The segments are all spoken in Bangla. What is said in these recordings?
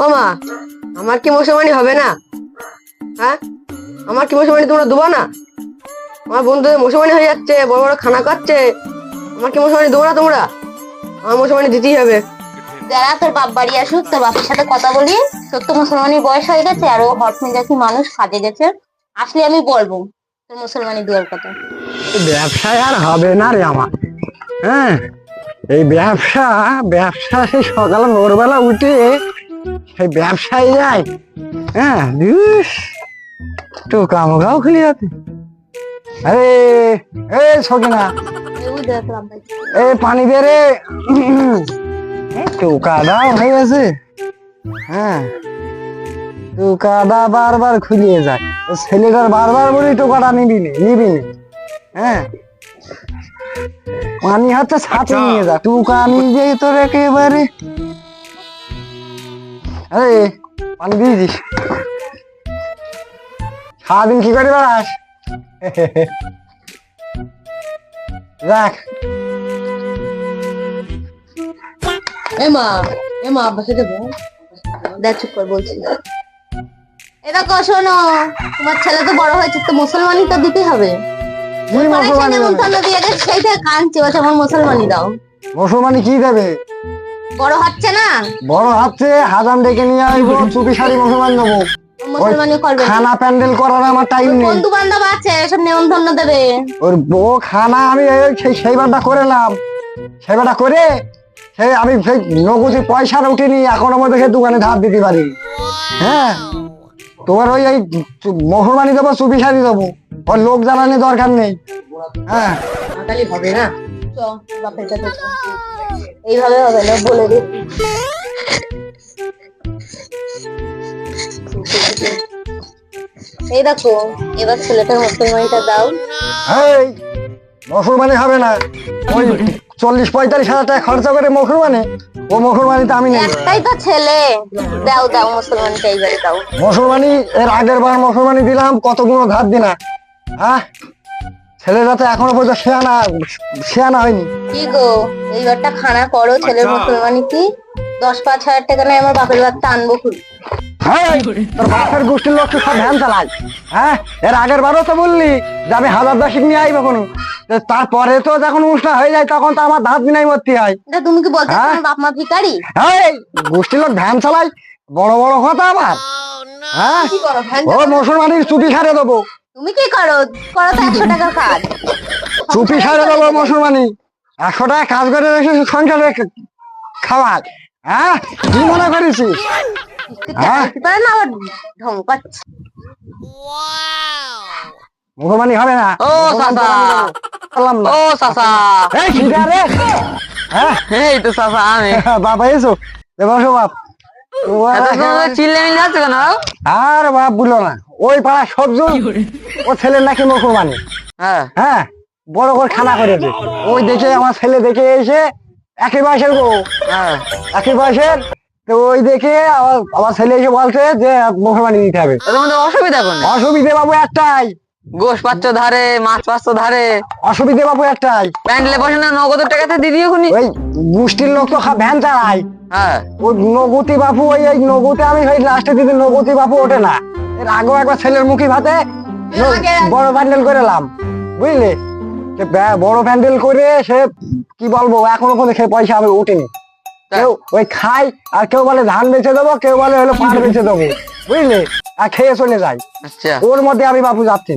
ও মা, আমার কি মুসলমানি হবে না? হ্যাঁ, আমার কি মুসলমানি তোমরা দেবো না? আমার বন্ধুদের মুসলমানি হয়ে যাচ্ছে, বড় বড় খানা খাচ্ছে, আমার কি মুসলমানি দেবো না তোমরা? আমার মুসলমানি দিতেই হবে। যারা তোর বাপ বাড়ি আসুক, তোর বাপের সাথে কথা বলি। তোর তো মুসলমানির বয়স হয়ে গেছে, আর ও হট মেজাজি মানুষ, কাজে গেছে। আসলে আমি বলবো তোর মুসলমানি দেওয়ার কথা। ব্যবসায় আর হবে না রে আমার। হ্যাঁ, এই ব্যবসা ব্যবসা সেই সকালে ভোরবেলা উঠে সেই ব্যবসায় যায়। হ্যাঁ, টোকা মোকাও খুলে যাচ্ছে। আরে এ সকিনা, এ পানি দে রে। টোকাটাও হয়ে গেছে। হ্যাঁ, টোকাটা বারবার খুলিয়ে যায়। ও ছেলেটার বারবার বলি টোকাটা নিবি নি। হ্যাঁ, পানি হাতে ছাতে নিয়ে যা, টোকা নিয়ে তোর একেবারে। আরে পানি দিয়েছিস? সারাদিন কি করে বেড়াস? রাখ। এমা আব্বাসে দেবো। দেখ, চুপ কর বলছি। এটা শোনো, তোমার ছেলে তো বড় হয়েছে, তো মুসলমানি তো দিতে হবে। নেমন্তন্ন দিয়ে গেছে, সেইটা কাঁদছে, বলছে আমার মুসলমানি দাও। মুসলমানি কি দেবে? বড় হচ্ছে না, বড় হচ্ছে, হাজাম ডেকে নিয়ে আসবো, চুপি সারি মুসলমান দেবো। মুসলমানি করবে। খানা প্যান্ডেল করার আমার টাইম নেই। বন্ধু বান্ধব আছে, সব নেমন্তন্ন দেবে। ওর বউ খানা আমি সেইবারটা করেলাম, সেইবারটা করে সেই আমি সেই নগদে পয়সা উঠিনি, এখনো মধ্যে সেই দোকানে ধার দিতে পারি। হ্যাঁ, তোমার ওই এই মুসলমানি দেবো, চুপি সারি দেবো, ওর লোক জানানি দরকার নেই। হ্যাঁ, হবে না। এইভাবে হবে না, বলে দিই। এই দেখো, এবার ছেলেটার মুসলমানিটা দাও। এই মুসলমানি হবে না। ওই 40-45 হাজার টাকা খরচা করে মুসলমানি, ও মুসলমানিতে আমি নেই। একটাই তো ছেলে, দাও দাও মুসলমানিটা এইবারে দাও। মুসলমানি এর আগের বার মুসলমানি দিলাম, কতগুলো ধার দিনা। হ্যাঁ, ছেলেটা তো এখনো পর্যন্ত শেয়ানা হয়নি। কি গো, এইবারটা খানা করো, ছেলের মুসলমানি কি 10-5 হাজার টাকা নেই, আমার বাপের বাড়িতে আনবো খুব। তোর বাপের গোষ্ঠীর লোক সব ভ্যান চালায়। হ্যাঁ, এর আগের বারও তো বললি যে আমি 1000-10 নিয়ে আইবো কোনো, তারপরে তো যখন অনুষ্ঠান হয়ে যায় তখন তো আমার ধার দিনাই মরতে হয়। তুমি কি বলতে তোমার বাপ মা ভিখারি? এই গোষ্ঠীর লোক ভ্যান চালায়, বড় বড় কথা আবার। হ্যাঁ, ও মুসলমানির চুপি সারে দেবো। তুমি কি করো? করো তো 100 টাকার কাজ। চুপি সারে দেবো মুসলমানি। 100 টাকা কাজ করে রেখে সংসারে খাওয়ায়। হ্যাঁ, কি মনে করেছিস? মুসলমানি হবে না। ও চাচা, ও চাচা, এই কি রে? হ্যাঁ, এই তো চাচা আমি। বাবা এসো, বসো বাপ। চিল্লে মিলে যাচ্ছে কেন? আর বাপ বললো না, ওই পাড়া সবজন ও ছেলের নাকি মুসলমানি। হ্যাঁ, হ্যাঁ, বড় করে খানা করেছে। ওই দেখে আমার ছেলে দেখে এসে একই বয়সের গো। হ্যাঁ, একই বয়সের, তো ওই দেখে আমার ছেলে এসে বলছে যে মুসলমানি দিতে হবে। তোমাদের অসুবিধা কোন? অসুবিধে বাবু একটাই, গোশ পাচ্ছ ধারে, মাছ পাচ্ছ ধারে, অসুবিধে বাবু একটাই, প্যান্ডেলে বসে না নগদের টাকাতে দিদি খুনি। ওই গোষ্ঠীর লোক তো ভ্যান চালায়। হ্যাঁ, ওই নগতি বাপু, ওই নগতি আমি ওই লাস্টে দিদি নগতি বাপু ওঠে না। এর আগেও একবার ছেলের মুখী ভাতে বড় প্যান্ডেল করেলাম, বুঝলে? বড় প্যান্ডেল করে সে কি বলবো, এখনো কোনো সে পয়সা আমি উঠিনি। কেউ ওই খাই, আর কেউ বলে ধান বেচে দেবো, কেউ বলে হলো পাট বেচে দেবো, বুঝলে? আর খেয়ে চলে যায়। আচ্ছা, ওর মধ্যে আমি বাপু যাচ্ছি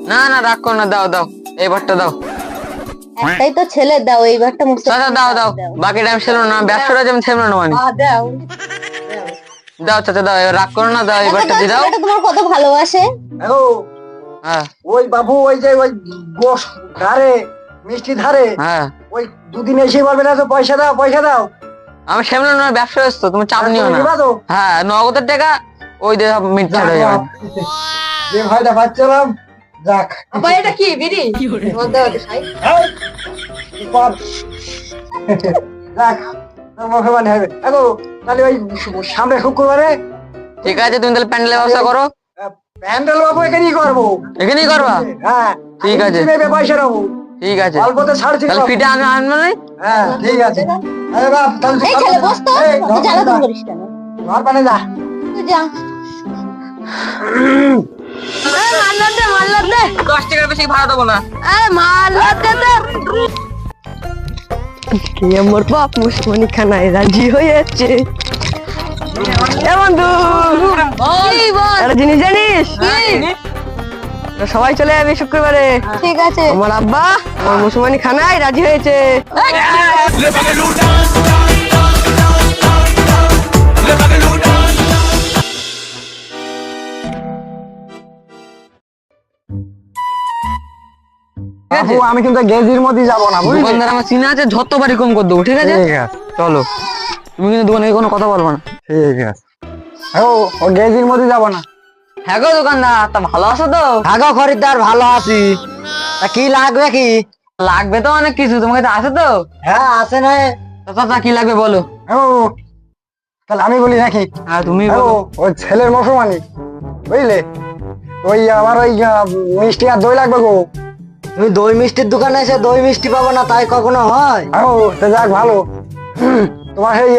না না, রাগ করো না, দাও দাও, এইবারটা দাও। একটাই তো ছেলে, দাও এইবারটা চাচা দাও দাও, বাকি টাইম ছিল না, ব্যবসাটা যেমন ছিল না মানে। দাও দাও চাচা দাও, এবার রাগ করো না, দাও এইবারটা দিয়ে দাও। তোমার কত ভালোবাসে। হ্যাঁ, ওই বাবু, ওই যে ওই গোশ ধারে, মিষ্টি ধারে, হ্যাঁ, ওই দুদিন এসে বলবে না তো পয়সা দাও পয়সা দাও। আমি সেমন না, ব্যবসা ব্যস্ত, তুমি চাপ নিও না। হ্যাঁ, নগদের টাকা ওই দিয়ে সব মিটছে হয়ে যাবে। যে ভয়টা পাচ্ছিলাম, যাক। আবার এটা কি বিড়ি? যাক, মুসলমান হবে। দেখো তাহলে ওই সামনে শুক্রবারে। ঠিক আছে, তুমি তাহলে প্যান্ডেলের ব্যবস্থা করো। প্যান্ডেল বাবু এখানেই করবো। এখানেই করবা? হ্যাঁ, ঠিক আছে, পয়সা নেবো। ঠিক আছে, অল্পতে ছাড় ছিল। তাহলে পিঠা আমি আনবো না? হ্যাঁ, ঠিক আছে। আরে বাপ, তাহলে এই ছেলে বস তো, জ্বালাতন করিস কেন? ঘর পানে যা। তুই যা। মাল্লাদ দে 10 টাকার বেশি ভাড়া দেবো না। মাল্লাদ দে কি আমার বাপ মুসলমানি খানায় রাজি হয়েছে। এ বন্ধু কি বল? একটা জিনিস জানিস? তো সবাই চলে যাবে শুক্রবারে। ঠিক আছে। আমার আব্বা আমার মুসলমানি খানায় রাজি হয়েছে। বাপু আমি কিন্তু গেজির মধ্যে যাবো না বুঝলি? দোকানদার আমার চিনা আছে, যত বাড়ি কম করে দেবো, ঠিক আছে? ঠিক আছে চলো, তুমি কিন্তু দোকানে কোনো কথা বলবো না। ঠিক আছে। ও গেজির মধ্যে যাবো না। হ্যাঁ গো দোকানদার, তা ভালো আছো তো? আগো খরিদ্দার ভালো আছি। তা কি লাগবে কি? লাগবে তো অনেক কিছু, তোমার কাছে আছে তো? হ্যাঁ আছে না। তা কি লাগবে বলো? ও তাহলে আমি বলি নাকি? হ্যাঁ তুমি ও বলো। ওই ছেলের মুসলমানি বুঝলে, ওই আমার ওই মিষ্টি আর দই লাগবে গো। তুমি দই মিষ্টির দোকানে এসে দই মিষ্টি পাবো না, তাই কখনো হয়? ও তো যাক ভালো। তোমার সেই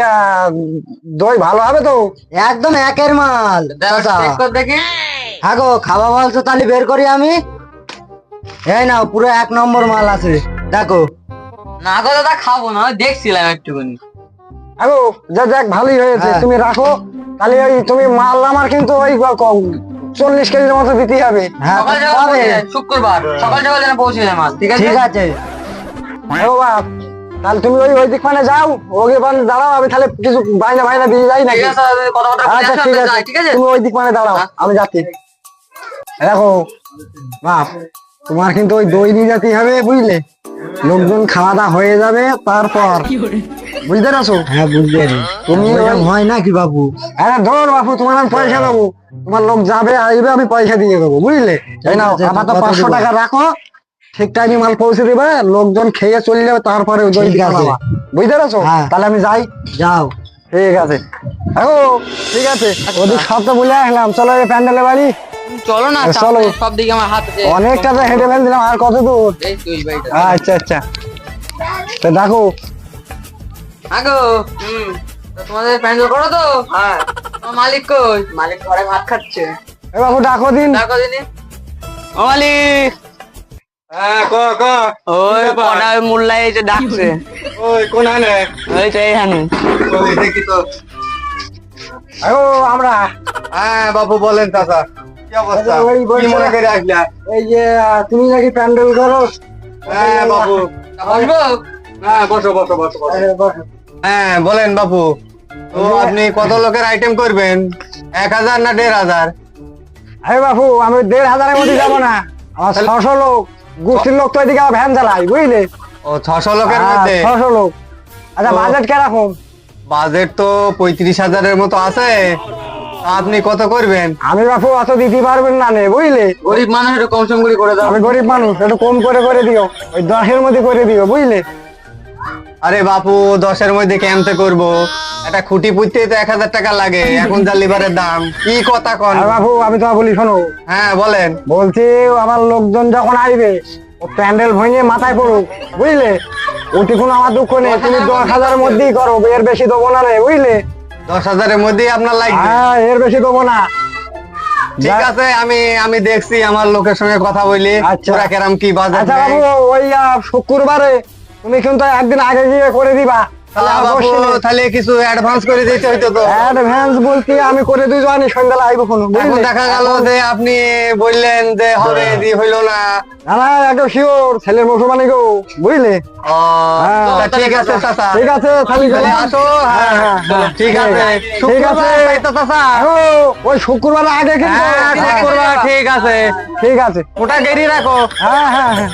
দই ভালো হবে তো? একদম একের মাল। চাচা, চেক কর দেখি। হ্যাঁ গো, খাওয়া বলছো তাহলে বের করি আমি। এই নাও, পুরো 1 নম্বর মাল আছে, দেখো। না গো দাদা, খাবো না, ওই দেখছিলাম একটুখানি। আগো যা যাক ভালোই হয়েছে, হ্যাঁ। তুমি রাখো। তাহলে ওই তুমি মাল আমার কিন্তু ওই 40 কেজির মতো দিতে হবে। হ্যাঁ সকাল তো সকাল কবে? পৌঁছে যায়, শুক্রবার সকাল সকাল যেন পৌঁছে যায় মাল, ঠিক আছে? ঠিক আছে। ও বাপ, তাহলে তুমি ওই দিক মানে যাও, ওকে মানে দাঁড়াও, আমি তাহলে কিছু বাইনা দিয়ে যাই নাকি? ঠিক আছে, আমি কথাবার্তা বলে আচ্ছা আসি, ঠিক আমরা আছে, যাই, ঠিক আছে? তুমি ওই দিক মানে দাঁড়াও, আমি যাচ্ছি। দেখো বাপ, তোমার কিন্তু ওই দই নিয়ে যেতে হবে বুঝলে, লোকজন খাওয়া দাওয়া হয়ে যাবে তারপর, বুঝতে পারছো? হ্যাঁ বুঝতে পারি। তুমি ওইরকম ওই- হয় নাকি বাবু? আরে ধর বাপু, তোমার আমি পয়সা দেবো, তোমার লোক যাবে আসবে, আমি পয়সা দিয়ে দেবো বুঝলে। এই নাও, ঠিক আছে, আপাতত কত 500 দেবো? টাকা রাখো, ঠিক টাইমে মাল পৌঁছে দিবে, লোকজন খেয়ে চলে যাবে, তারপরে ওই দই ঠিক দিতে আছে। পারবা। বুঝতে পারছো? হ্যাঁ। তাহলে আমি যাই। যাও। ঠিক আছে। ও ঠিক আছে, ওদিক সব তো বলে আসলাম, চলো এই প্যান্ডেলে বাড়ি। চলো না, চলো। সব দিকে আমার হাত আছে। অনেকটা তো হেঁটে ফেল দিলাম, আর কত দূর? এই তো এই বাড়িটা। আচ্ছা আচ্ছা, তো দেখো আগো তা তোমাদের প্যান্ডেল করো তো? হ্যাঁ। তোমার মালিক কই? মালিক ঘরে ভাত খাচ্ছে। এ বাবু ডাকো দিন। দেখো দিনি। ও মালিক, হ্যাঁ ক ক, ওই কটা মোল্লা এই যে ডাকছে, ওই কোন আনে? ওই তো এইখানে। ওই দেখি তো। ও আমরা, হ্যাঁ বাবু বলেন চাচা, কি অবস্থা? ওই কি মনে করে আসলা? এই যে তুমি নাকি প্যান্ডেল করো? হ্যাঁ বাবু, বসবো? হ্যাঁ বসো বসো বসো বসো। হ্যাঁ বলেন বাবু, তো আপনি কত লোকের আইটেম করবেন? 1000 না 1500? আরে বাবু, আমি 1500-এর মধ্যে যাবো না, আমার 600 লোক, গোষ্ঠীর লোক তো এদিকে আমার ভ্যান চালাই বুঝলে। ও 600 লোকের হ্যাঁ, মধ্যে 600 লোক। আচ্ছা তো- বাজেট কিরকম? বাজেট তো 35,000-এর মতো আছে, তা আপনি কত করবেন? আমি বাবু অত দিতে পারবেন না নে বুঝলে, গরিব মানুষ একটু কম সম করে দাও। আমি গরিব মানুষ, একটু কম করে দিও, ওই 10-এর মধ্যে করে দিও বুঝলে। আরে বাপু 10-এর মধ্যে কেমতে করবো? একটা খুঁটি পুঁততে তো 1000 টাকা লাগে, এখন যা লিভারের দাম, কি কথা কন? আর বাবু আমি তোমার বলি শোনো, হ্যাঁ বলেন। বলছি আমার লোকজন যখন আসবে, ও প্যান্ডেল ভেঙে মাথায় পড়ুক বুঝলে, ওটি কোনো আমার দুঃখ নেই, তুমি 10,000-এর মধ্যেই করো, এর বেশি দেবো না রে বুঝলে। 10,000-এর মধ্যেই আপনার লাগবে? হ্যাঁ এর বেশি দেবো না। ঠিক আছে, আমি দেখছি আমার লোকের সঙ্গে কথা বলি, আচ্ছা। ওরা কেরাম কি বাজার আচ্ছা নেয়। বাবু, ওই শুক্রবারে তুমি কিন্তু একদিন আগে গিয়ে করে দিবা, তাহলে আর বাবু বসে নেই। তাহলে কিছু অ্যাডভান্স করে দিতে হইতো তো। অ্যাডভান্স বলতে আমি করে দিই, জানি সন্ধ্যাবেলা আইবো কোনো এখন বুঝলে। দেখা গেল যে আপনি বললেন যে হবে, দিয়ে হইলো না। না না একদম শিওর, ছেলের মুসলমানি গো বুঝলে। ও, হ্যাঁ। তা ঠিক আছে চাচা, ঠিক আছে তাহলে তাহলে গেলাম। আসো। হ্যাঁ হ্যাঁ, হ্যাঁ, ঠিক আছে, ঠিক আছে। শুক্রবার তাই তো চাচা? ও, ওই শুক্রবার আগে কিন্তু। হ্যাঁ শুক্রবার ঠিক আছে, ঠিক আছে। ওটা গেরি রাখো। হ্যাঁ হ্যাঁ হ্যাঁ